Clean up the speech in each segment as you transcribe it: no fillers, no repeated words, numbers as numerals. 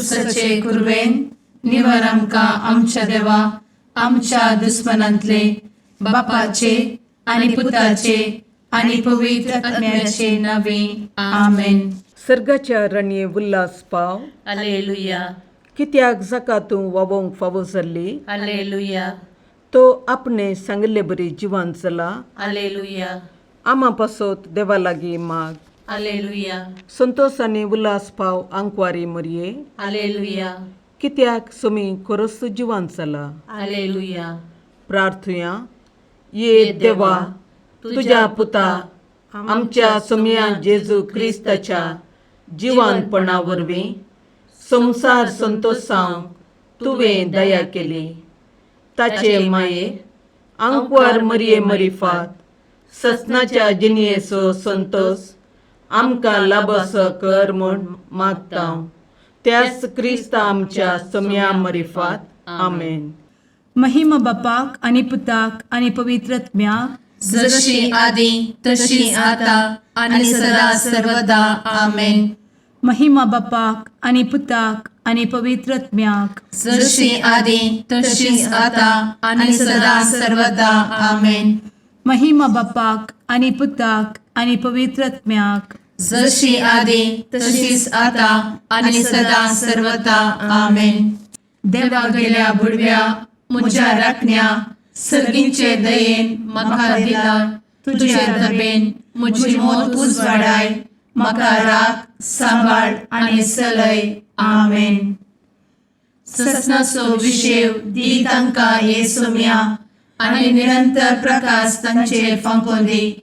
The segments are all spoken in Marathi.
खुर्सचे कुरवेन निवर आमकां आमच्या देवा आमच्या दुस्मनांतले बापाचे आनी पुताचे आनी पवित्र आत्म्याचे नावे आमेन. सर्गाच्या राणये उल्हास पाव. हालेलुया कित्याक जाका तूं वावोंक फावो जाल्ली. हालेलुया तो आपणे सांगले बरी जिवान जाला. हालेलुया आमा पासोत देवा लागीं माग. हालेलुया संतोष आनी उल्हास पाव आंकवारी मरये. हालेलुया कित्याक सोमी कोरस जिवान जाला. हालेलुया. प्रार्थुया. ये देवा तुझ्या पुता आमच्या सोम्या जेजू क्रिस्ताच्या जिवानपणा वरवीं संसार संतोषांक तुवें दया केली. ताचे माये आंकवार मरये मरिफात ससनाच्या जिनयेचो संतोष आमकां लाबसो कर म्हूण मागता. त्याच क्रिस्त आमच्या सोम्या मरिफात आमेन. महिमा बापाक आनी पुताक आनी पवित्र आत्म्याक जशी आदी तशी आता आणि सदा सर्वदा आमेन. महिमा बापाक आनी पुताक आनी पवित्र आत्म्याक जशी आदी तशीच आता आणि सदा सर्वदा आमेन. महिमा बापाक आनी पुताक आनी पवित्र आत्म्याक जशी आदी तशीच आता आणि सदा सर्वदा आमेन. देवा गेल्या बुडव्या म्हज्या राखण्या सर्गींचे दयेन म्हाका दिला. तुझे धबेन म्हजी मोत उजवाडाय. म्हाका राख सांबाळ आणि चलय. आमेन. ससनाचो विशेव दी तांकां ये सोम्या आणि निरंतर प्रकाश तांचेर फांकोन दी.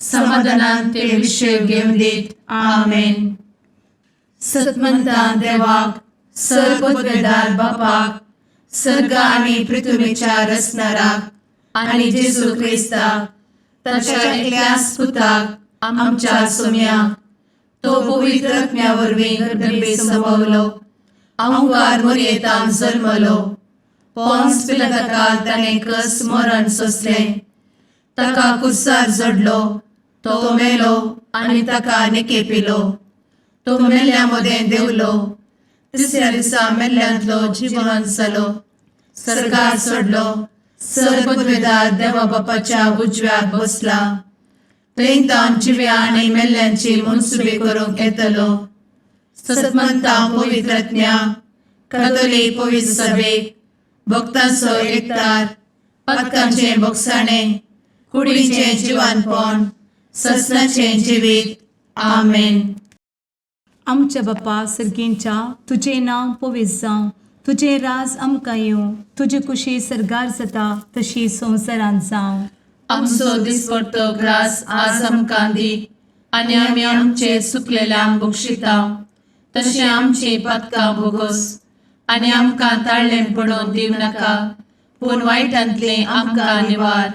समाधानान ते विशेव घेवन दीत. आमेन. सतमंता देवाक सर्वोत्वेदार बापाक सर्ग आणि पृथ्वीच्या रचणाराक आणि जेजू क्रिस्ताक ताच्या एकल्याच पुताक आमच्या सोम्याक तो पवित्र आत्म्या वरवीं गर्भे संभवलो. आंकवार मरयेंत जल्मलो. पोंस पिलाताकाल ताणें कस मरण सोंसलें. ताका कुर्सार जडलो. तो मेलो आनी ताका निकेपिलो. तो मेल्ल्या मदें देंवलो. तिसऱ्या दिसा मेल्ल्यांतलो जिवंत जालो. सर्गार चडलो. सर्वोत्वेदार देवा बापाच्या उजव्याक बसला. थंय जिव्या आनी मेल्ल्यांची मनसुबी करूंक येतलो. सतमंता पवित्र आत्म्या कातोलीक पवित्र सभेक भक्तांचो एकठार पातकांचे भोगसाणें कुडीचें जिवानपण ससनाचें जिवीत. आमेन. आमच्या बापा सर्गींच्या तुझें नांव पवित्र जावं. तुझें राज आमकां येवं. तुजी कुशी सर्गार जाता तशी संवसारांत जावं. आमचो दिसपडटो ग्रास आज आमकां दी. आनी आमी आमचे चुकलेल्यांक बक्षिता. तशें आमची पातकां भोगोस. आनी आमकां ताळ्ळें पडोवन दिवं नाका. पूण वायटांतलें आमकां निवार.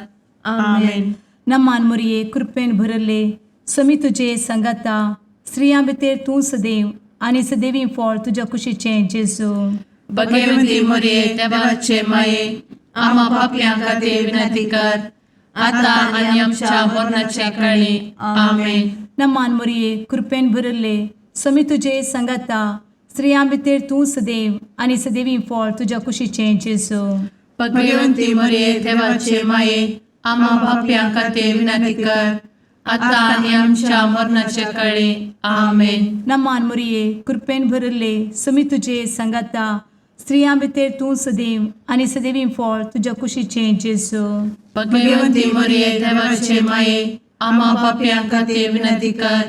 आमेन. नमान मरये कृपेन भरले समी तुजे सांगाता. स्त्रियां भितर तूं सदैव आनी सदैवी फळ तुज्या कुशीचें जेजू. भगवंती मरये देवाचे माये आमा पापयां खातीर विनंती कर. आता आनी आमच्या मरणाचे काळी. आमेन. नमान मरये कृपेन भरले समी तुजे सांगाता. स्त्रियां भितर तूं सदैव आनी सदैवी फळ तुज्या कुशीचें जेजू. भगवंती मरये देवाचे माये आमा पापयां खातीर विनंती कर. आता आनी आमच्या मरणाचे काळी. आमेन. नमान मरये कृपेन भरले समी तुजे सांगाता. स्त्रियां भितर तूं सदैव आनी सदैवी फळ तुज्या कुशीचें जेजू. भगवंती मरये देवाचे माये आमा पापयां खातीर विनंती कर.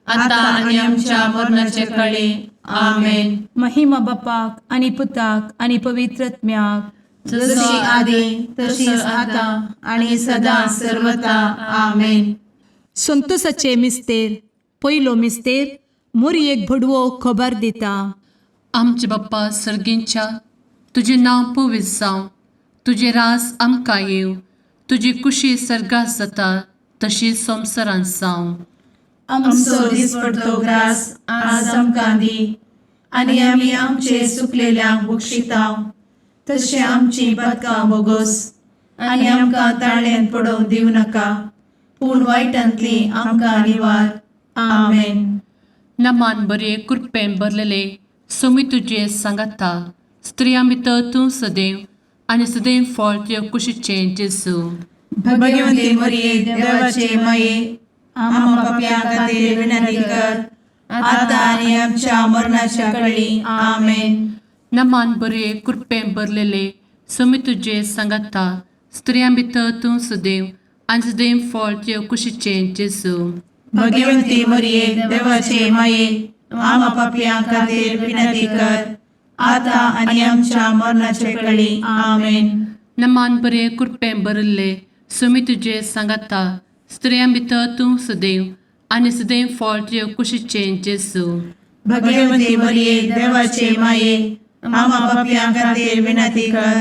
आता आनी आमच्या मरणाचे काळी. आमेन. महिमा बापाक आनी पुताक आनी पवित्र आत्म्याक जशी आदी तशीच आता आणि सदा सर्वदा. आमेन. संतोषाचे मिस्तेर. पयलो मिस्तेर मोरयेक भडवो खबर दिता. आमचे बाप्पा सर्गींच्या तुझे नांव पवित्र जावं. तुझे राज आमकां येव. तुजी कुशी सर्गात जाता तशी संवसारांत जावं. आमचो दिसपडटो ग्रास आज आमकां दी. आनी आमी आमचे चुकलेल्यांक बक्षिता. तशें आमची पातकां भोगोस. आनी आमकां ताळ्ळेंत पडोवन दिवं नाका. पूण वायटांतली आमकां निवार. आमेन. नमान बरे कृपेन भरलेले सोमी तुझे सांगाता स्त्रियां भितर तूं सदैव आनी सदैव फळ तुझ्या कुशीचें जेजू. भाग्यवंती मरिये देवाचे माये आम्हा पाप्यां खातीर विनंती कर आता आनी आमच्या मरणाच्या काळी आमेन. नमान बरे कृपें भरलेले सोमी तुझे सांगाता स्त्रियां भितर तूं सदैव आनी सदैव फळ तुझ्या कुशीचें जेजू. भाग्यवंती मरिये देवाचे माये आम्हा पाप्यां खातीर विनंती कर आता आनी आमच्या मरणाच्या काळी आमेन. नमान बरे कृपें भरले सोमी तुझे सांगाता स्त्रियां भितर तूं सदैव आनी सदैव फळ तुझ्या कुशीचें जेजू. भाग्यवंती मरिये देवाचे माये आम्हा पाप्यां खातीर विनंती कर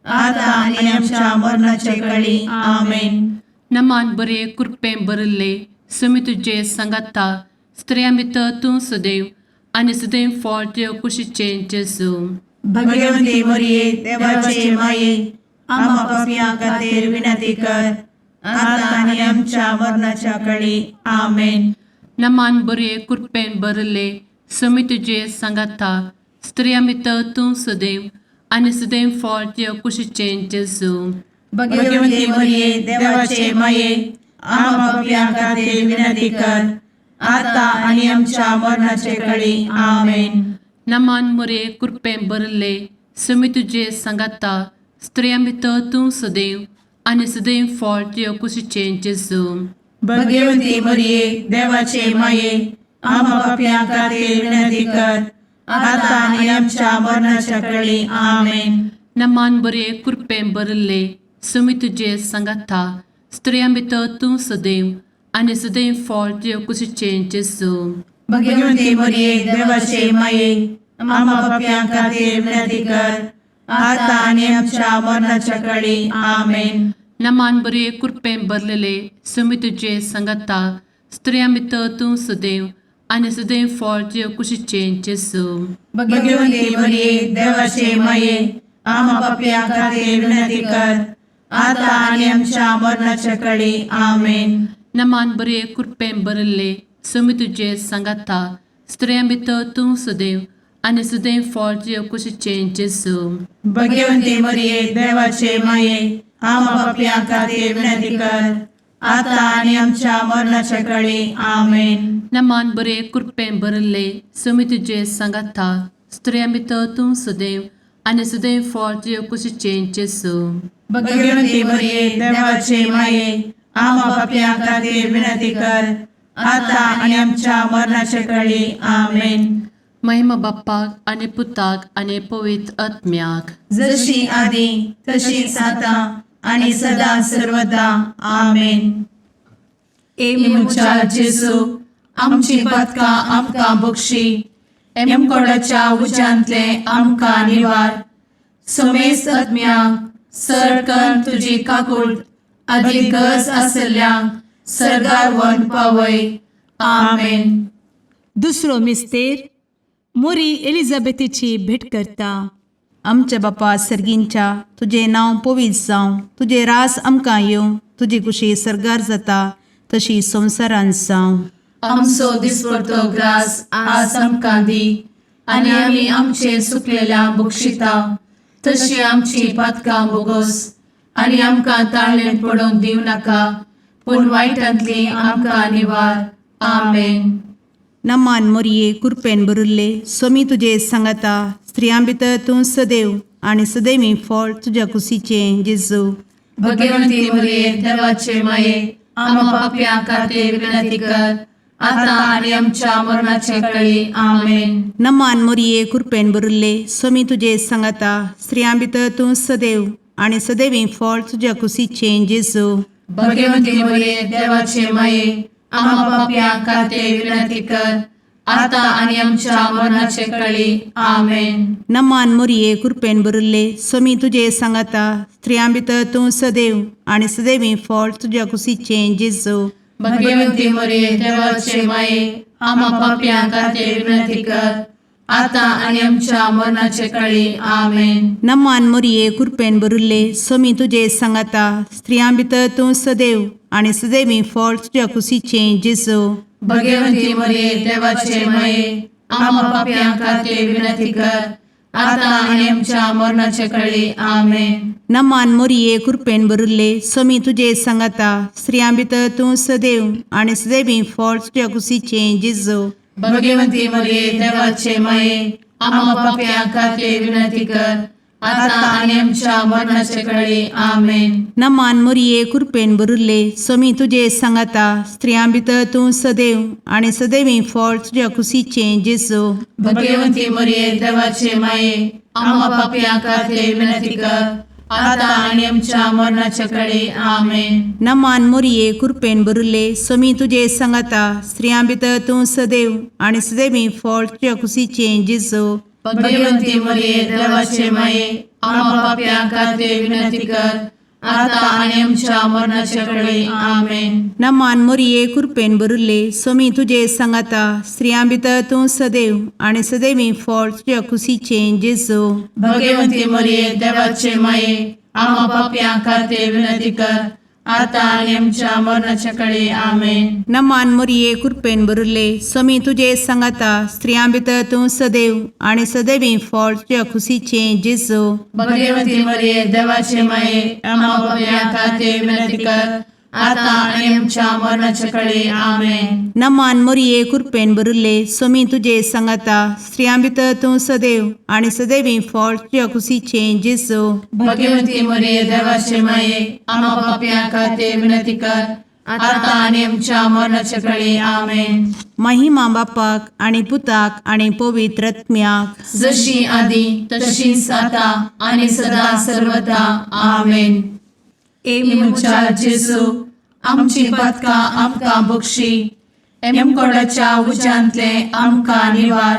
आता आनी आमच्या मरणाच्या काळी आमेन. नमान बरे कृपें भरले सोमी तुझे सांगाता स्त्रियां भितर तूं सदैव आनी सदैव फळ तुझ्या कुशीचें जेजू. भाग्यवंती मरिये देवाचे माये आम्हा पाप्यां खातीर विनंती कर आता आनी आमच्या मरणाच्या काळी आमेन. नमान बरे कृपें भरले सोमी तुझे सांगाता स्त्रियां भितर तूं सदैव आनी सदैव फळ तुझ्या कुशीचें जेजू. भाग्यवंती मरिये देवाचे माये आम्हा पाप्यां खातीर विनंती कर आता आनी आमच्या मरणाच्या काळी आमेन. नमान बरे कृपें भरले सोमी तुझे सांगाता स्त्रियां भितर तूं सदैव आनी सदैव फळ तुझ्या कुशीचें जेजू. भाग्यवंती मरिये देवाचे माये आम्हा पाप्यां खातीर विनंती कर आता आनी आमच्या मरणाच्या काळी आमेन. नमान बरे कृपें भरले सोमी तुझे सांगाता स्त्रियां भितर तूं सदैव आनी सदैव फळ तुझ्या कुशीचें जेजू. भाग्यवंती मरिये देवाचे माये आम्हा पाप्यां खातीर विनंती कर आता आनी आमच्या मरणाच्या काळी आमेन. नमान बरे कृपें भरलेले सोमी तुझे सांगाता स्त्रियां भितर तूं सदैव आनी सदैव फळ तुझ्या कुशीचें जेजू. भाग्यवंती मरिये देवाचे माये आम्हा पाप्यां खातीर विनंती कर आता आनी आमच्या मरणाच्या काळी आमेन. नमान बरे कृपें भरले सोमी तुझे सांगाता स्त्रियां भितर तूं सदैव आनी सदैव फळ तुझ्या कुशीचें जेजू. भाग्यवंती मरिये देवाचे माये आम्हा पाप्यां खातीर विनंती कर आता आनी आमच्या मरणाच्या काळी आमेन. नमान बरे कृपें भरले सोमी तुझे सांगाता स्त्रियां भितर तूं सदैव आनी सदैव फळ तुझ्या कुशीचें जेजू. भाग्यवंती मरिये देवाचे माये आम्हा पाप्यां खातीर विनंती कर आता आनी आमच्या मरणाच्या काळी आमेन. महिमा बाप्पाक आनी पुताक आनी पवित्र आत्म्याक जशी आदी तशीच आता आनी सदा सर्वदा आमेन. मुचा जेजू आमची पदकां आमकां बक्षी एमकोडाच्या उज्यांतले आमकां निवार. सोमेस आत्म्याक सडकन तुजी काकूट अधिक गरज आसल्यांक सरगार व्हरून पावय. आमेन. दुसरो मिस्तेर मोरी एलिझाबेथीची भेट करता. आमच्या बापा सर्गींच्या तुझे नांव पवित्र जावं, तुझे रास आमकां येवं, तुजी कुशी सरगार जाता तशी संवसारांत जावं. आमचो दिसपडटो ग्रास आज आमकां दी आनी आमी आमचे सुकलेल्यांक बक्षिता तशी आमची पदकां बोगोस आनी आमकां ताळ्ळें पडोवन दिवं नाका पूण वायटांतली आमकां निवार. आमेन. नमान मोरये कृपेन भरिल्ले सोमी तुजे सांगाता स्त्रियां भितर तूं सदैव आनी सदैवी फळ तुज्या कुशीचें जेजू. भगवंती मरिये देवाचे माये आम्हा पाप्यां खातीर विनंती कर आता आनी आमच्या मरणाचे काळी. आमेन. नमान मोरये कृपेन भरिल्ले सोमी तुजे सांगाता स्त्रियां भितर तूं सदैव आनी सदैवी फळ तुज्या कुशीचें जेजू. भगवंती मरिये देवाचे माये आम्हा पाप्यां खातीर विनंती कर आता आनी आमच्या मरणाचे काळी. आमेन. नमान मोरये कृपेन भरिल्ले सोमी तुजे सांगाता स्त्रियां भितर तूं सदैव आनी सदैवी फळ तुज्या कुशीचें जेजू. भगवंती मरिये देवाचे माये आम्हा पाप्यां खातीर विनंती कर आता आनी आमच्या मरणाचे काळी. आमेन. नमान मोरये कृपेन भरिल्ले सोमी तुजे सांगाता स्त्रियां भितर तूं सदैव आनी सदैवी फळ तुज्या कुशीचें जेजू. भगवंती मरिये देवाचे माये आम्हा पाप्यां खातीर विनंती कर, आता आनी आमच्या मरणाचे कळी. आमेन. नमान मोरिये कृपेन बरुल्ले स्वामी तुझे सांगाता स्त्रियां भितर तूं सदैव आनी सदैवी फळ तुझ्या कुशीचे जेजो. भगवंती मरिये देवाचे माये, आम्हा पाप्यां खातीर विनंती कर, आता आनी आमच्या मरणाचे कळी. आमेन. नमान मोरिये कृपेन बरुल्ले स्वामी तुझे सांगाता स्त्रियां भितर तूं सदैव आनी सदैवी फळ तुझ्या कुशीचे जेजो. भगवंती मरिये देवाचे माये, आम्हा पाप्यां खातीर विनंती कर, आता आनी आमच्या मरणाचे कळी. आमेन. नमान मोरिये कृपेन बरुल्ले स्वामी तुझे सांगाता स्त्रियां भितर तूं सदैव आनी सदैवी फळ तुझ्या कुशीचे जेजो. भगवंती मरिये देवाचे माये, आम्हा पाप्यां खातीर विनंती कर, आता आनी आमच्या मरणाचे कळी. आमेन. नमान मोरिये कृपेन बरुल्ले स्वामी तुझे सांगाता स्त्रियां भितर तूं सदैव आनी सदैवी फळ तुझ्या कुशीचे जेजो. भगवंती मरिये देवाचे माये, आम्हा पाप्यां खातीर विनंती कर, आता आनी आमच्या मरणाचे कळी. आमेन. नमान मोरिये कृपेन बरुल्ले स्वामी तुझे सांगाता स्त्रियां भितर तूं सदैव आनी सदैवी फळ तुझ्या कुशीचे जेजो. भगवंती मरिये देवाचे माये, आम्हा पाप्यां खातीर विनंती कर, आता आनी आमच्या मरणाचे कळी. आमेन. नमान मोरिये कृपेन बरुल्ले स्वामी तुझे सांगाता स्त्रियां भितर तूं सदैव आनी सदैवी फळ तुझ्या कुशीचे जेजो. भगवंती मरिये देवाचे माये, आम्हा पाप्यां खातीर विनंती कर, आता आनी आमच्या मरणाचे कळी. आमेन. महिमा बापाक आनी पुताक आनी पवित्र आत्म्याक जशी आदी तशीच आता आनी सदा सर्वदा. आमेन. मुचा जेजू, आमची पदकां आमकां बक्षी, एमकोडाच्या उज्यांतले आमकां निवार.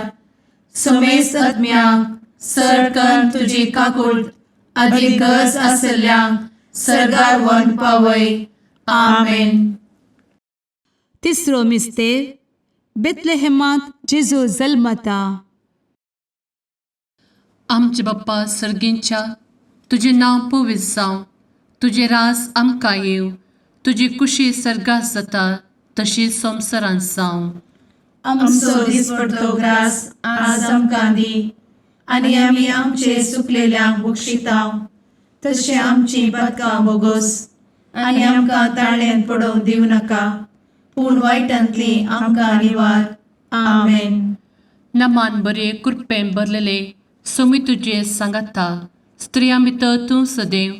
समेस्त आत्म्यांक सरकन तुजी काकूट, अधिक गरज आसल्ल्यांक सरगार वन पावय. आमेन. तिसरो मिस्तेर बेतलेहेमांत जेजू जल्मता. आमचे बाप्पा सर्गींच्या तुझे नांव पवित्र जावं, तुझे राज आमकां येव, तुजी कुशी सर्गास जाता तशी संवसारांत जावं. आमचो दिसपडटो ग्रास आज आमकां दी, आनी आमी आमचे सुकलेल्यांक बक्षितांव, तशें आमची पदकां बोगोस आनी आमकां ताळ्यान पडोवंक दिवं नाका, पूण वायटांतली आमकां निवार. आमेन. नमान बरे कृपेन भरलेले स्वामी तुझे सांगाता स्त्रियां भितर तूं सदैव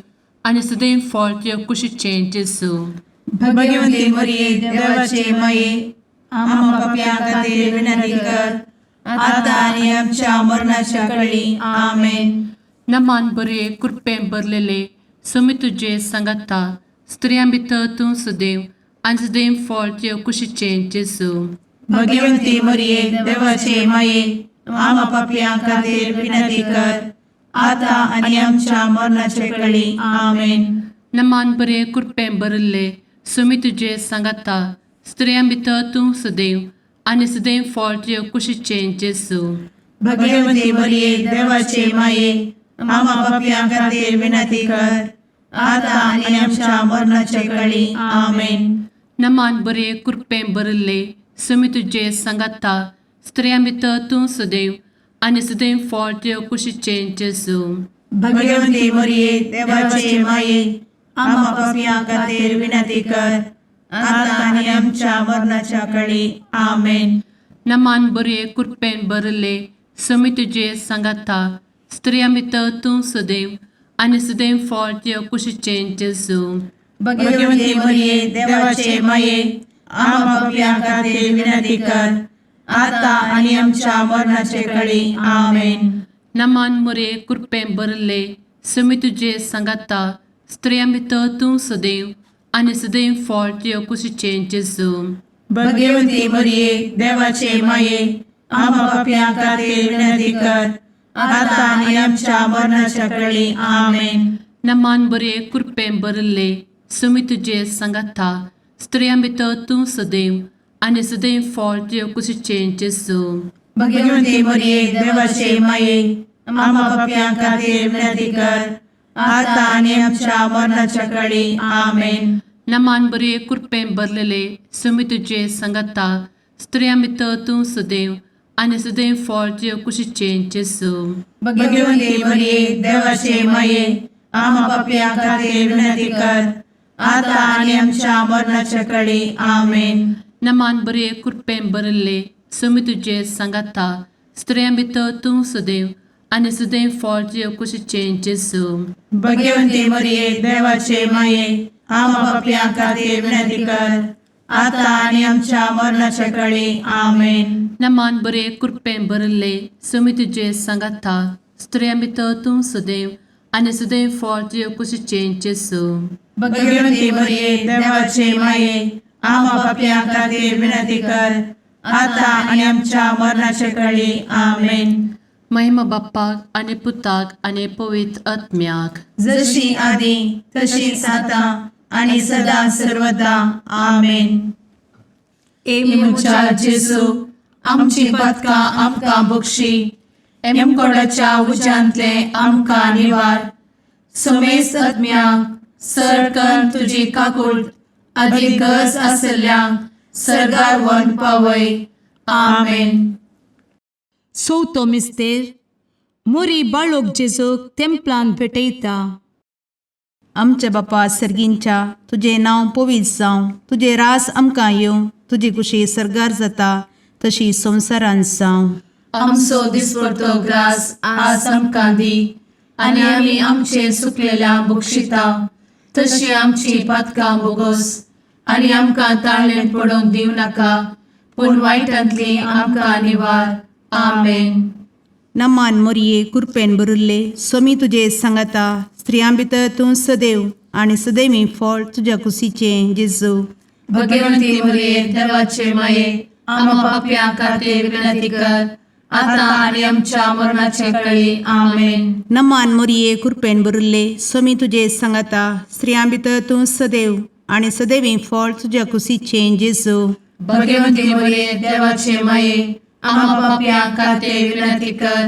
आनी सदैव फळ तुज्या कुशीचे जेजू. भगवंती मरिये देवाचे माये, आम्हा पाप्यां खातीर विनंती कर, आता आनी आमच्या मरणाच्या कळी. आमेन. नमान बरे कृपेन भरलेले स्वामी तुझे सांगाता स्त्रियां भितर तूं सदैव आनी सदैव फळ तुज्या कुशीचे जेजू. भगवंती मरिये देवाचे माये, आम्हा पाप्यां खातीर विनंती कर, आता आनी आमच्या मरणाचे कळी. आमेन. नमान बरे कृपेन भरले स्वामी तुझे सांगाता स्त्रियां भितर तूं सदैव आनी सदैव फळ तुज्या कुशीचे जेजू. भगवंती मरिये देवाचे माये, आम्हा पाप्यां खातीर विनंती कर, आता आनी आमच्या मरणाचे कळी. आमेन. नमान बरे कृपेन भरले स्वामी तुझे सांगाता स्त्रियां भितर तूं सदैव आनी सदैव फळ तुज्या कुशीचे जेजू. भगवंती मरिये देवाचे माये, आम्हा पाप्यां खातीर विनंती कर, आता आनी आमच्या मरणाच्या कळी. आमेन. नमान बरे कृपेन भरले स्वामी तुझे सांगाता स्त्रियां भितर तूं सदैव आनी सदैव फळ तुज्या कुशीचे जेजू. भगवंती मरिये देवाचे माये, आम्हा पाप्यां खातीर विनंती कर, आता आनी आमच्या मरणाचे कळी. आमेन. नमान बरे कृपेन भरले स्वामी तुझे सांगाता स्त्रियां भितर तूं सदैव आनी सदैव फळ तुज्या कुशीचे जेजू. भगवंती मरिये देवाचे माये, आम्हा पाप्यां खातीर विनंती कर, आता आनी आमच्या मरणाच्या कळी. आमेन. नमान बरे कृपेन भरले स्वामी तुझे सांगाता स्त्रियां भितर तूं सदैव आनी सदैव फळ तुज्या कुशीचे जेजू. भगवंती मरिये देवाचे माये, आम्हा पाप्यां खातीर विनंती कर, आता आनी आमच्या मरणाच्या कळी. आमेन. नमान बरे कृपेन भरलेले स्वामी तुझे सांगाता स्त्रियां भितर तूं सदैव आनी सदैव फळ तुजे कुशीचें जेजू भगवंती मरिये देवाचे माये आम्हा पापियां खातीर विनंती कर आता आनी आमच्या मरणाच्या काळी आमेन. नमान बरे कृपेन बरले समी तुजे सांगाता स्त्रियां भितर तूं सदैव आनी सदैव फळ तुजे कुशीचें जेजू भगवंती मरिये देवाचे माये आम्हा पापियां खातीर विनंती कर आता आनी आमच्या मरणाच्या काळी आमेन. नमान बरे कृपेन बरले समी तुजे सांगाता स्त्रियां भितर तूं सदैव आनी सदैव फळ तुजे कुशीचें जेजू भगवंती मरिये देवाचे माये आम्हा पापियां खातीर विनंती कर आता आनी आमच्या मरणाच्या काळी आमेन. महिमा बाप्पाक आनी पुताक आनी पवित्र आत्म्याक जशी आदी तशीच आता आनी सदा सर्वदा आमेन. मुचा जेजू आमची पदकां आमकां बक्षी एमकोडाच्या उज्यांतले आमकां निवार समेस्त आत्म्यांक सरकन तुजी काकूळ अधिक गज आसल्यांक सरगार वन पावय. आमेन. चवथो मिस्तेर मोरी बाळोक जेजूक तेंपलान भेटयता. आमच्या बापा सर्गींच्या तुजें नांव पवित्र जावं, तुजें रास आमकां येवं, तुजी कुशी सरगार जाता तशी संवसारांत जावं. आमचो दिसपडटो ग्रास आज आमकां दी आनी आमी आमचे चुकलेल्यांक बक्षिता तशी आमची पदकां बोगोस आनी आमकां ताळ्ळें पडोवंक दिव नाका पूण वायटांतली आमकां निवार. आमेन. नमान मोरये कृपेन बरुल्ले समी तुजे सांगाता स्त्रियां भितर तूं सदैव आनी सदैवी फळ तुज्या कुशीचें जेजू भगवंती मरिये देवाचे माये आम्हा पापियां खातीर विनंती कर आता आनी आमच्या मरणाचे काळी आमेन. नमान मोरये कृपेन बरुल्ले समी तुजे सांगाता स्त्रियां भितर तूं सदैव आनी सदैवी फळ तुज्या कुशीचें जेजू भगवंती मरिये देवाचे माये आम्हा पापियां खातीर विनंती कर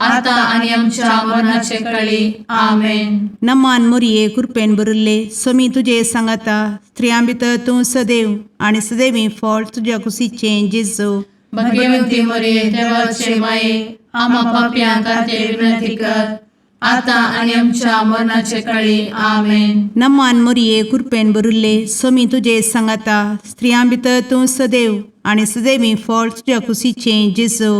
आता आनी आमच्या मरणाचे काळी आमेन. नमान मोरये कृपेन बरुल्ले समी तुजे सांगाता स्त्रियां भितर तूं सदैव आनी सदैवी फळ तुज्या कुशीचें जेजू भगवंती मरिये देवाचे माये आम्हा पापियां खातीर विनंती कर आता आनी आमच्या मरणाचे काळी आमेन. नमान मोरये कृपेन बरुल्ले समी तुजे सांगाता स्त्रियां भितर तूं सदैव आनी सदैवी फळ तुज्या कुशीचें जेजू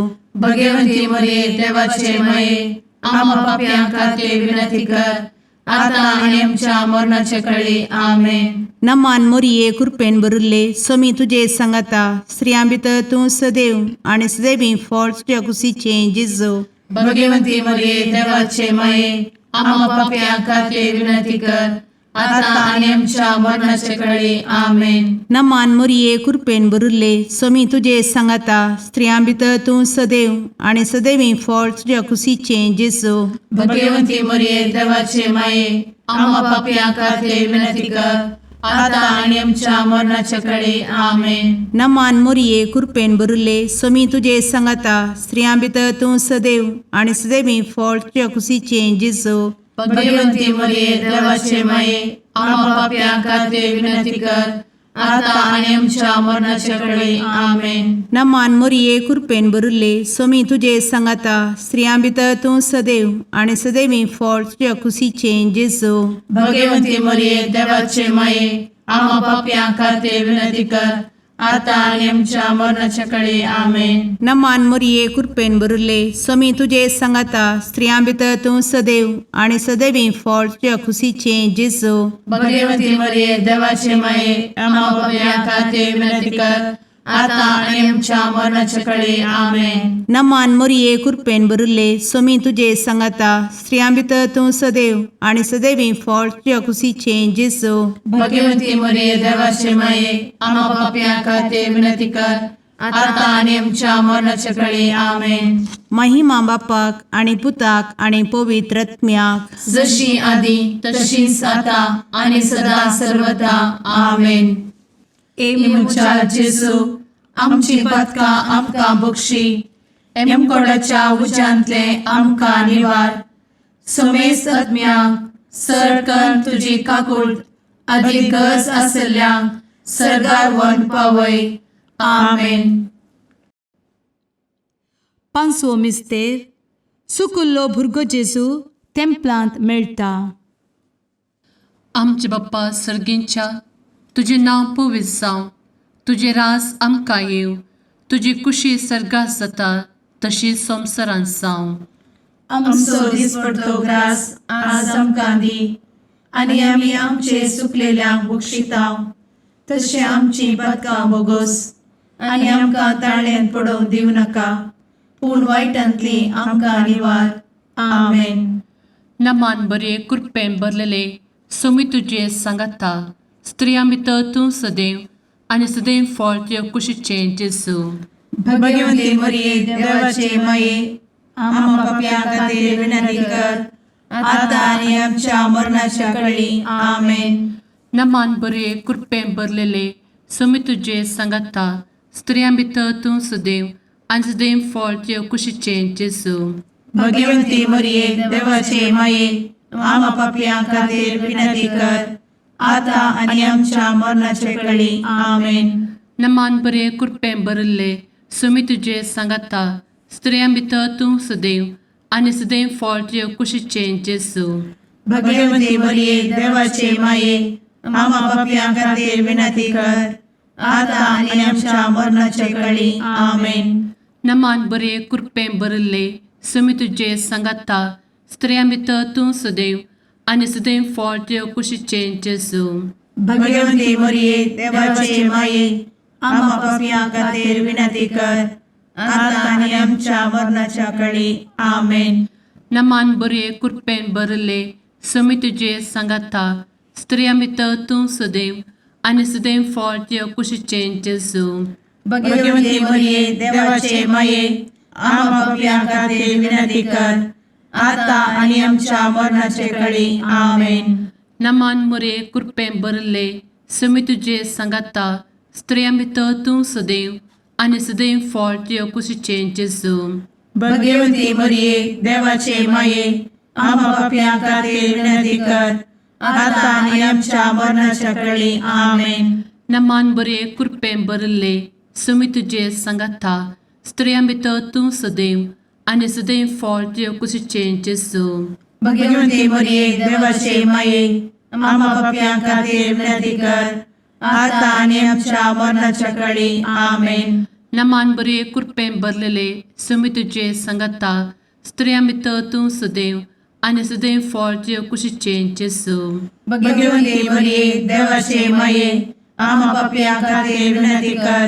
भगवंती मरिये देवाचे माये आम्हा पापियां खातीर विनंती कर आता आनी आमच्या मरणाचे काळी आमेन. नमान मोरये कृपेन बरुल्ले समी तुजे सांगाता स्त्रियां भितर तूं सदैव आनी सदैवी फळ तुज्या कुशीचें जेजू भगवंती मरिये देवाचे माये आम्हा पापियां खातीर विनंती कर आता आनी आमच्या मरणाचे काळी आमेन. नमान मोरये कृपेन बरुल्ले समी तुजे सांगाता स्त्रियां भितर तूं सदैव आनी सदैवी फळ तुज्या कुशीचें जेजू भगवंती मरिये देवाचे माये आम्हा पापियां खातीर विनंती कर आता आनी आमच्या मरणाच्या काळी आमेन. नमान मोरये कृपेन बरुल्ले समी तुजे सांगाता स्त्रियां भितर तूं सदैव आनी सदैवी फळ तुज्या कुशीचें जेजू भगवंती मरिये देवाचे माये आम्हा पापियां खातीर विनंती कर आता आनी आमच्या मरणाच्या काळी आमेन. नमान मोरये कृपेन बरुल्ले समी तुजे सांगाता स्त्रियां भितर तूं सदैव आनी सदैवी फळ तुज्या कुशीचें जेजू भगवंती मरिये देवाचे माये आम्हा पापियां खातीर विनंती कर आता आनी आमच्या मरणाच्या काळी आमेन. नमान मोरये कृपेन बरुल्ले समी तुजे सांगाता स्त्रियां भितर तूं सदैव आनी सदैवी फळ तुज्या कुशीचें जेजू भगवंती मरिये देवाचे माये आम्हा पापियां खातीर विनंती कर आता आनी आमच्या मरणाच्या काळी आमेन. नमान मोरये कृपेन बरुल्ले समी तुजे सांगाता स्त्रियां भितर तूं सदैव आनी सदैवी फळ तुज्या कुशीचें जेजू भगवंती मरिये देवाचे माये आम्हा पापियां खातीर विनंती कर आता आनी आमच्या मरणाच्या काळी आमेन. महिमा बापाक आनी पुताक आनी पवित्र आत्म्याक जशी आदी तशीच आता आनी सदा सर्वदा आमेन. मुचा जेजू आमची पदकां आमकां बक्षी एमकोडाच्या उज्यांतले आमकां निवार समेस्त आत्म्यांक सरकन तुजी काकूळ अधिक गज आसल्यांक सरगार वन पावय. आमेन. पांचवो मिस्तेर सुकुल्लो भुरगो जेजू तेंपलांत मेळटा. आमचे बाप्पा सर्गींच्या तुजें नांव पवित्र जावं, तुजें राज आमकां येवं, तुजी कुशी सर्गात जाता तशी संवसारांत जावं. आमचो दिसपडटो ग्रास आज आमकां दी, आनी आमी आमचे सुकलेल्यांक बक्षितांव. तशें आमची पातकां बोगोस आनी आमकां ताळ्यान पडोवंक दिवं नाका, पूण वायटांतली आमकां निवार. आमेन. नमान बरे कृपेन भरलेले सोमी तुजे सांगाता, स्त्रियां भितर तूं सदैव आनी सदैव फळ तुज्या कुशीचें जेजू. भगवंती मरिये देवाचे माये, आम्हा पाप्यां खातीर विनंती कर, आतां आनी आमच्या मरणाच्या कळी. आमेन. नमान बरे कृपेन भरलेले सोमी तुजे सांगाता, स्त्रियां भितर तूं सदैव आनी सदैव फळ तुज्या कुशीचें जेजू. भगवंती मरिये देवाचे माये, आम्हा पाप्यां खातीर विनंती कर, आतां आनी आमच्या मरणाचे कळी. आमेन. नमान बरे कृपेन भरले सोमी तुजे सांगाता, स्त्रियां भितर तूं सदैव आनी सदैव फळ तुज्या कुशीचें जेजू. भगवंती मरिये देवाचे माये, आम्हा पाप्यां खातीर विनंती कर, आतां आनी आमच्या मरणाचे कळी. आमेन. नमान बरे कृपेन भरले सोमी तुजे सांगाता, स्त्रियां भितर तूं सदैव आनी सदैव फळ तुज्या कुशीचें जेजू. भगवंती मरिये देवाचे माये, आम्हा पाप्यां खातीर विनंती कर, आतां आनी आमच्या मरणाच्या कळी. आमेन. नमान बरे कृपेन भरले सोमी तुजे सांगाता, स्त्रियां भितर तूं सदैव आनी सदैव फळ तुज्या कुशीचें जेजू. भगवंती मरिये देवाचे माये, आम्हा पाप्यां खातीर विनंती कर, आतां आनी आमच्या मरणाचे कळी. आमेन. नमान बरे कृपेन भरले सोमी तुजे सांगाता, स्त्रियां भितर तूं सदैव आनी सदैव फळ तुज्या कुशीचें जेजू. भगवंती मरिये देवाचे माये, आम्हा पाप्यां खातीर विनंती कर, आतां आनी आमच्या मरणाच्या कळी. आमेन. नमान बरे कृपेन भरले सोमी तुजे सांगाता, स्त्रियां भितर तूं सदैव आनी सदैव फळ तुज्या कुशीचें जेजू. भगवंती मरिये देवाचे माये, आम्हा पाप्यां खातीर विनंती कर, आतां आनी आमच्या मरणाच्या कळी. आमेन. नमान बरे कृपेन भरलेले सोमी तुजे सांगाता, स्त्रियां भितर तूं सदैव आनी सदैव फळ तुज्या कुशीचें जेजू. भगवंती मरिये देवाचे माये, आम्हा पाप्यां खातीर विनंती कर,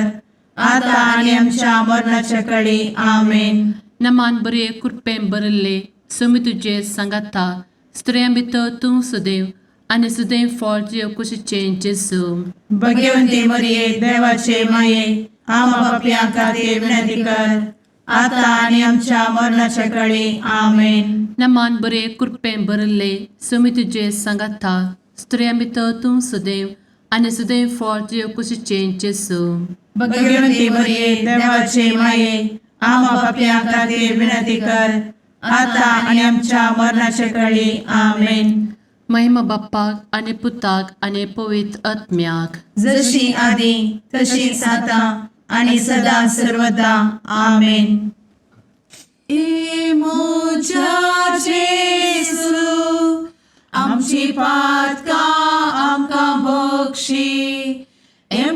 आतां आनी आमच्या मरणाच्या कळी. आमेन. नमान बरे कृपेन भरले सोमी तुजे सांगाता, स्त्रियां भितर तूं सदैव आनी सदैव फळ तुज्या कुशीचें जेजू. भगवंती मरिये देवाचे माये, आम्हा पाप्यां खातीर विनंती कर, आतां आनी आमच्या मरणाच्या कळी. आमेन. नमान बरे कृपेन भरले सोमी तुजे सांगाता, स्त्रियां भितर तूं सदैव आनी सदैव फळ तुज्या कुशीचें जेजू. भगवंती मरिये देवाचे माये, आम्हा पाप्यां खातीर विनंती कर, आतां आनी आमच्या मरणाच्या कळी. आमेन. महिमा बाप्पाक आनी पुताक आनी पवित्र आत्म्याक, जशी आदी तशीच आता आनी सदा सर्वदा. आमेन. मोच्या जेजू, आमची पातकां आमकां बक्षी,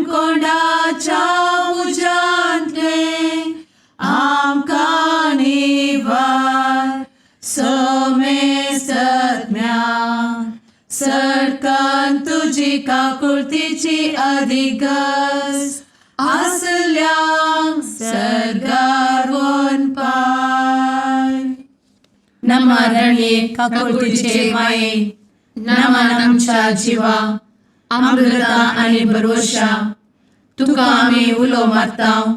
कोंडाच्या उजांतले आमकां निवार. सोमे सत्म्या सडकान तुजी काकुळतीची अधिगस, आसल्यांक सरगार वन पाय. नमारणी काकुळतीचे माये, नमान आमच्या जिवा, अमृता आनी भरवशा, तुका आमी उलो मारतांव.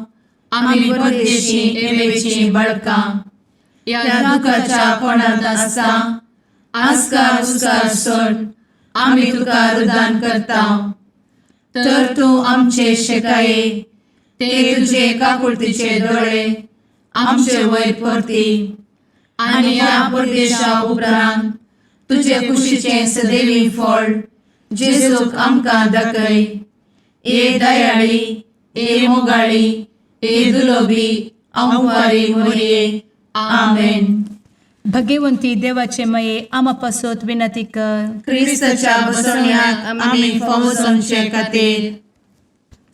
आमी परदेशी एवेची बाळकां, या दुखाच्या कोणांत आसता, आस्कार उस्कार सोड, आमी तुका रुदान करतांव. तर तूं आमचे शेकाये, ते तुजे काकुळतीचे दोळे आमचे वयर परती. आनी ह्या परदेशा उपरांत तुजे कुशीचें सदैवी फळ जेजूक आमकां दाखय. ए दयाळी, ए मोगाळी, ए दुलोबी अंकुरी मोरये आमेन. भगवंती देवाचे माये आमा पासत विनंती कर. क्रिस्ताच्या बसवण्याक आमी फावो समचे खातीर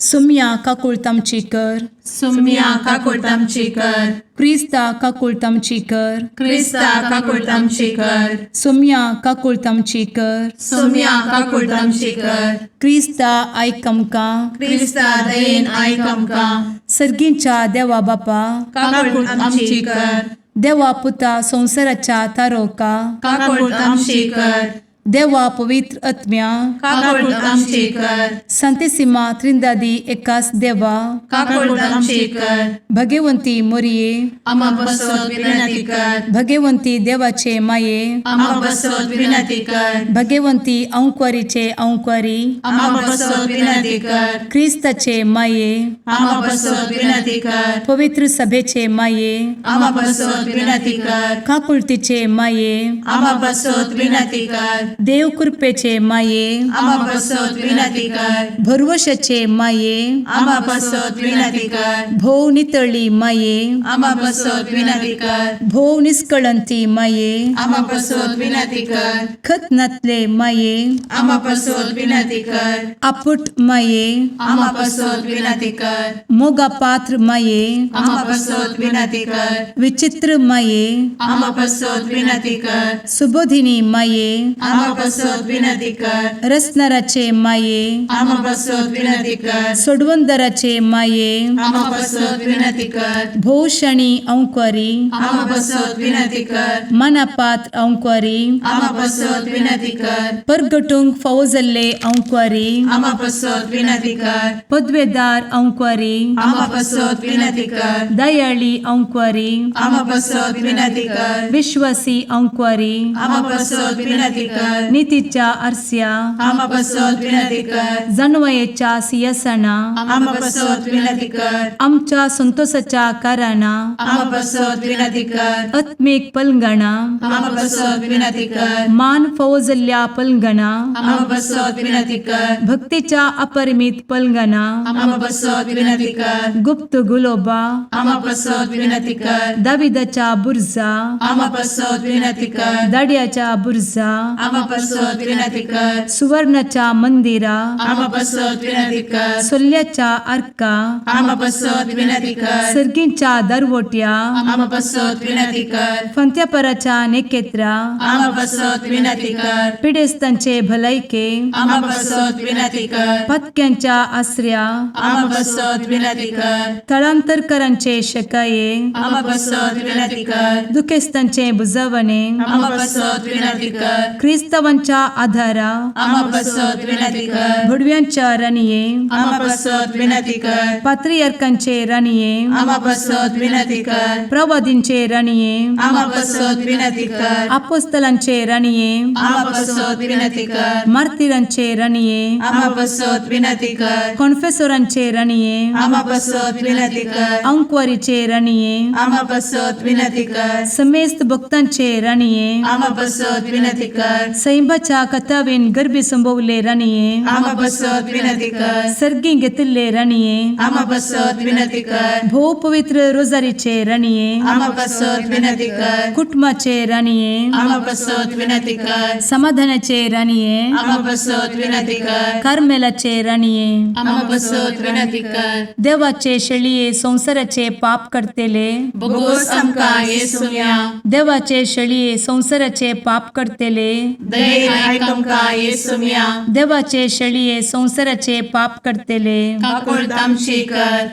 सुम्या काकुळतामची कर. सुम्या काकुळतामची कर. क्रिस्ता काकुळतामची कर. क्रिस्ता काकुळतामची कर. सुम्या काकुळतामची कर. सुम्या काकुळतामची कर. क्रिस्ता आयक आमकां. क्रिस्ता दयेन आयक आमकां. सर्गींच्या देवा बापा काकुळतामची कर. देवा पुता संसाराच्या तारोका. काकुळतामची कर. देवा पवित्र आत्म्या काकुळतामची कर. संतेसिमा त्रिंदादी एकाच देवा काकुळतामची कर. भगवंती मोरये आमा बसवत विनंती कर. भगवंती देवाचे माये आमा बसवत विनंती कर. भगवंती अंकुरीचे अंकुरी आमा बसवत विनंती कर. क्रिस्ताचे माये आमा बसवत विनंती कर. पवित्र सभेचे माये आमा बसवत विनंती कर. काकुळतीचे माये आमा बसवत विनंती कर. देव कृपेचे माये आमा बसवत विनंती कर. भरवशाचे माये आमा बसवत विनंती कर. भोव नितळी माये आमा बसवत विनंती कर. भोव निष्कळंती माये आमा बसवत विनंती कर. खत नातले माये आमा बसवत विनंती कर. आपुट माये आमा बसवत विनंती कर. मोगा पात्र माये आमा बसवत विनंती कर. विचित्र माये आमा बसवत विनंती कर. सुबोधिनी माये आमा बसवत विनंती कर. रसनाराचे माये आमा बसवत विनंती कर. सोडवंदराचे माये आमा बसवत विनंती कर. भोषणी अंकुरी आमा बसवत विनंती कर. मनापात्र अंकुरी आमा बसवत विनंती कर. परगटूंक फौजल्ले अंकुरी आमा बसवत विनंती कर. पदवेदार अंकुरी आमा बसवत विनंती कर. दयाळी अंकुरी आमा बसवत विनंती कर. विश्वासी अंकुरी आमा बसवत विनंती कर. नीतीच्या आरस्या आमा बसवत विनंती कर. जाणवयेच्या सिंहासना आमा बसवत विनंती कर. आमच्या संतोषाच्या कारणा आमा बसवत विनंती कर. आत्मिक पलंगणा आमा बसवत विनंती कर. मान फौजल्या पलंगणा आमा बसवत विनंती कर. भक्तीच्या अपरिमित पलंगणा आमा बसवत विनंती कर. गुप्त गुलोबा आमा बसवत विनंती कर. दाविदाच्या बुर्जा आमा बसवत विनंती कर. दाड्याच्या बुर्जा आमा बसवत विनंती कर. सुवर्णाच्या मंदिरा आमा बसवत विनंती कर. सोल्याच्या अर्का आमा बसवत विनंती कर. सर्गींच्या दरवोट्या आमा बसवत विनंती कर. फंत्यापराच्या नेकेत्रा आमा बसवत विनंती कर. पिडेस्तांचे भलायके आमा बसवत विनंती कर. पथक्यांच्या आश्रया आमा बसवत विनंती कर. स्थळांतरकरांचे शकाये आमा बसवत विनंती कर. दुखेस्तांचे बुजावणे आमा बसवत विनंती कर. ख्रिस्तवांच्या आधारा आमा बसवत विनंती कर. भुडव्यांच्या राणीये आमा बसवत विनंती कर. पात्रियार्कांचे राणीये आमा बसवत विनंती कर. प्रवादींचे राणीये आमा बसवत विनंती कर. अपोस्तलांचे राणीये आमा बसवत विनंती कर. मार्तिरांचे राणीये आमा बसवत विनंती कर. कॉन्फेसोरांचे राणीये आमा बसवत विनंती कर. अंकुरीचे राणीये आमा बसवत विनंती कर. समेस्त भक्तांचे राणीये आमा बसवत विनंती कर. सैंबाच्या कथावेन गर्भी संभवले राणीये आमा बसवत विनंती कर. सर्गी घेतले राणीये आमा बसवत विनंती कर. भो पवित्र रोजारीचे राणीये आमा बसवत विनंती कर. कुटुंबाचे राणीये आमा बसवत विनंती कर. समाधानाचे राणीये आमा बसवत विनंती कर. कार्मेलाचे राणीये आमा बसवत विनंती कर. देवाचे शळीये संसाराचे पाप करतेले बोगोस आमकां येसुया. देवाचे शळीये संसाराचे पाप करतेले दयेन आयक आमकां येसुया. देवाचे शळीये संसाराचे पाप करतेले काकुळतामची कर.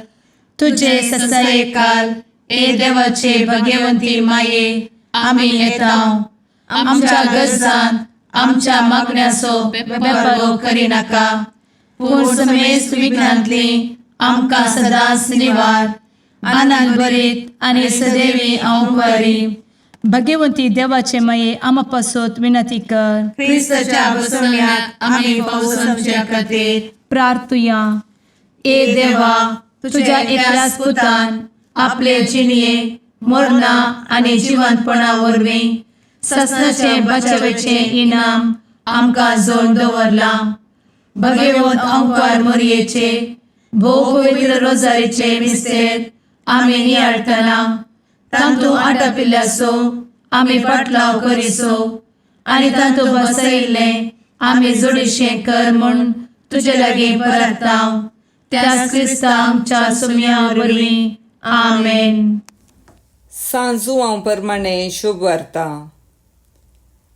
तुझे ससाये काल ए देवाचे भगवंती माये आमी येताव. आमच्या गरजांत आमच्या मागण्याचो बेपारो करी नाका. पूण समेस्त विघ्नांतली आमकां सदांच निवार. आनंद भरीत आनी सदैवी अंकुरी. भगवंती देवाचे माये आमा पासत विनंती कर. क्रिस्ताच्या बसवण्याक आमी फावो समच्या खातीर प्रार्थुया. ए देवा तुझ्या एकल्याच पुतान आपले जिणये मरणा आनी जिवंतपणा वरवीं ससनाचे बचावेचे इनाम आमकां जोड दवरला. भगवंत अंकुर मोरयेचे भोव पवित्र रोजारीचे मिस्तेर आमी नियाळटना तांतू आटपिल्ल्यासो आमी पाटलाव करिसो आनी तांतू बसयिल्ले आमी जोडिशें कर म्हूण तुजे लागीं परतांव त्याच क्रिस्ता आमच्या सुम्या वरवीं आमेन. सांजुवां प्रमाणे शुभ वार्ता.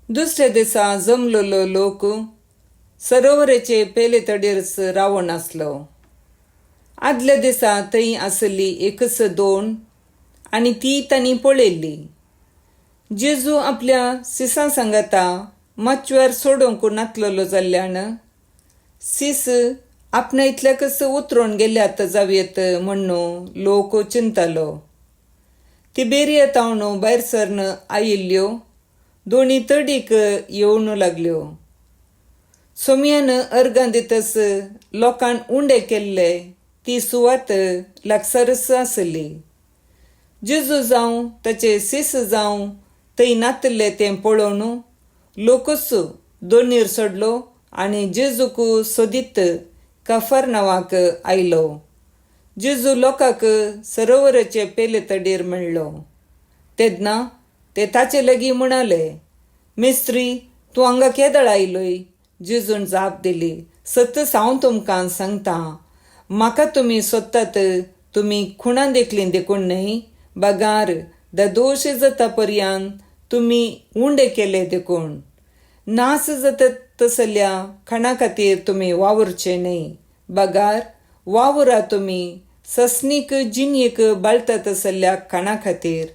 दुसऱ्या दिसा जमलोलो लोक सरोवराचे पेले तडीरच रावण आसलो. आदल्या दिसा थंय आसली एकच दोण आनी ती तांणी पळयल्ली. जेजू आपल्या सिसां सांगाता माचव्यार सोडूंक नातलोलो जाल्ल्यान सीस आपणा इतल्याकच उतरून गेल्यात जावयेत म्हणून लोक चिंतालो. तिबेरिया तावन भायर सरन आयिल्ल्यो दोनी तडीक येवून लागल्यो. सोमयान अर्गां दितस लोकान उंडे केल्ले ती सुवात लागसारच आसली. जेजू जावं ताचे सीस जावं थंय नातले तें पळोवन लोकच दोनीर सोडलो आनी जेजूक सोदीत कफरनावाक आयलो. जेजू लोकांक सरोवराचे पेले तडीर मेळ्ळो. तेदना ते ताचे लागीं म्हणाले, मेस्त्री तूं हांगा केदळ आयलोय? जेजून जाप दिली, सतच हांव तुमकां सांगतां, म्हाका तुमी सोदतात तुमी खुणां देखलीं देखून न्हय, बागार दोश जाता पर्यंत तुमी उंडे केले देखून. नास जाता तसल्या खाणा खातीर तुमी वावरचे न्हय, बागार वावरा तुमी ससनीक जिणयेक बाळटा तसल्या खाणा खातीर.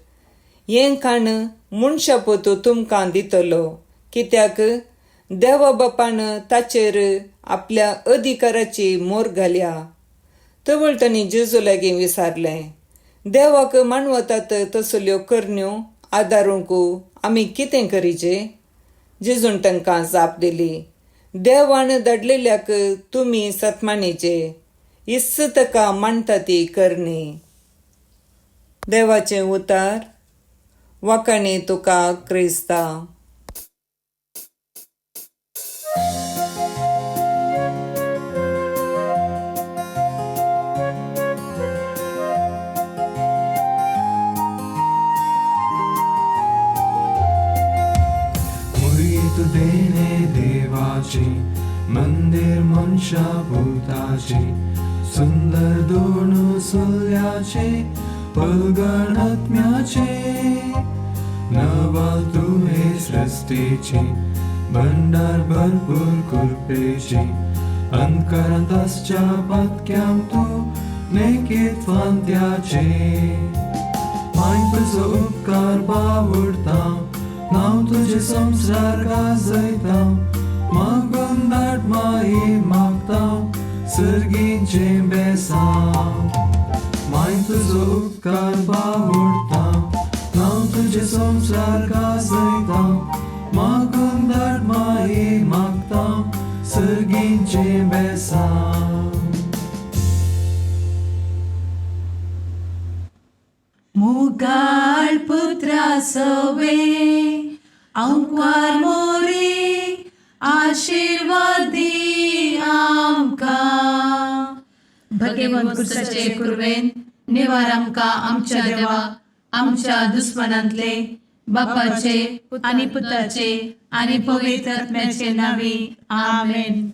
हें खाण मनशा पोतू तुमकां दितलो, कित्याक देवा बापान ताचेर आपल्या अधिकाराची मोर घाल्या. तवळ तांणी जेजू लागीं विचारलें, देवाक मानवतात तसल्यो करण्यो आदारूंक आमी कितें करीचें? जेजून तांकां जाप दिली, देवान धाडलेल्याक तुमी सतमानीचे, इस्स ताका मानता ती करणी. देवाचें उतार. वाकाणी तुका क्रिस्ता. देणे देवाचे मंदिर मनशा भूताचे सुंदर दोन सुल्याचे पलगण आत्म्याचे नवल तुहे सृष्टीचे भंडार भरपूर कृपेचे अंधकारांतच्या पत्क्याम तू नेकीत फांत्याचे माय तुजो उपकार बावडता नाव तुझे संसार गाजयता मागून दाट माये मागता सर्गींचे बेसांव माय तुजो उपकार बावडता नाव तुझे संसार गाजयता मागून दाट माये मागता सर्गींचे बेसांव. मुगाळ पुत्रा सवे अंकवार मोरी आशीर्वाद दी आमकां. भगवंत कुर्साचे कुरवेन निवार आमकां आमच्या देवा आमच्या दुस्मनांतले बापाचे आनी पुताचे आनी पवित्र आत्म्याचे नावी आमेन.